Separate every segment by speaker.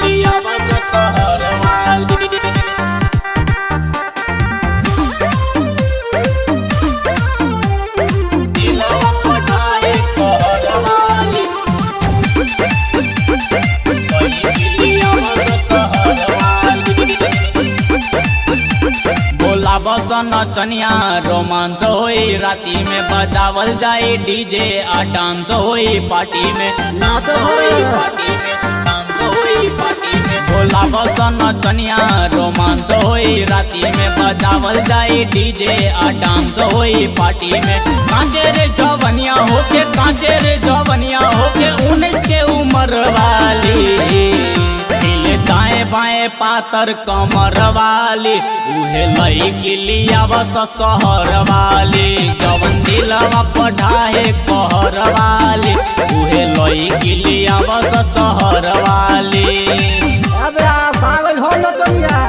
Speaker 1: लिया बस शहर वाली दिलवा पढ़ाए कहर वाली लिया बस शहर वाली बोला बस नचनिया रोमांस होई राती में बजावल जाए डीजे आ डांस होई पार्टी में नाच होई पार्टी में डांस होई पार्टी में बोला बस नचनिया रोमांस होई राती में बजावल जाए डीजे आ डांस होई पार्टी में कांचे रे जवनिया होके कांचे रे जवनिया होके 19 के उम्र वाली दाएं बाएं पातर कमर वाली उहे लईकी लिया बस शहर वाली जवन दिलवा पढ़ाए कहर वाली उहे लईकी लिया बस शहर वाली
Speaker 2: अबे सावन हो नचनिया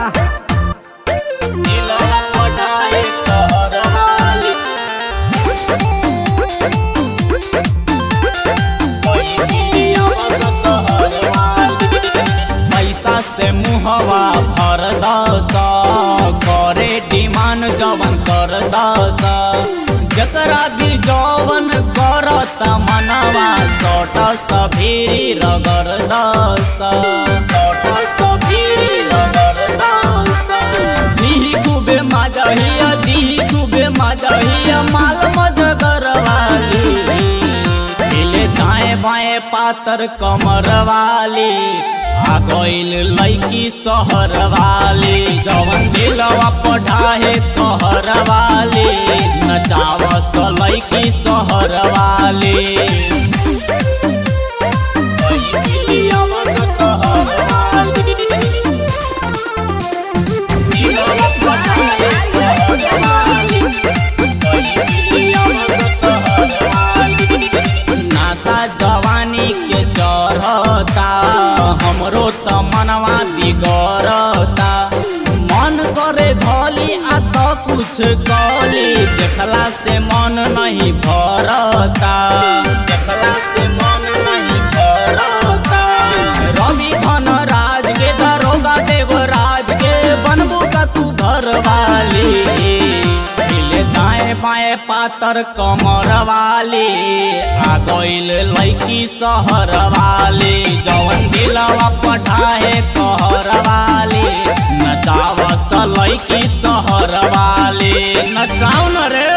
Speaker 1: दिलवा पढ़ाए कहर वाली लईकी लिया बस शहर वाली पैसा से मुहवा भर दस करे डिमांड जवन कर दस जकरा भी जवन करत मनवा सट सभीरी रगर दस सट सभीरी रगर दस दी खूबे मजहिया दी खूबे मजहिया माल मजगर वाली दिले दाएं बाएं पातर कमर वाली आ गइल लईकी शहर वाली जवन दिलवा पढ़ाए कहर वाली नचावस लईकी शहर वाली लईकी लिया बस शहर वाली दिलवा पढ़ाए कहर वाली लईकी लिया बस शहर वाली नासा जवानी के चढ़ता हमरो त मनवा बिगड़ता मन करे धली आ त कुछ कली देखला से मन नहीं भरता देखला से मन नहीं भरता रवि धन राज के दरोगा देवराज के बनबू का तू घर वाली दाएं बाएं पातर कमर वाली आ गइल लईकी शहर वाली जवन दिलवा पढ़ाए कहर वाली नचावस लईकी शहर वाली नचाऊ न रे।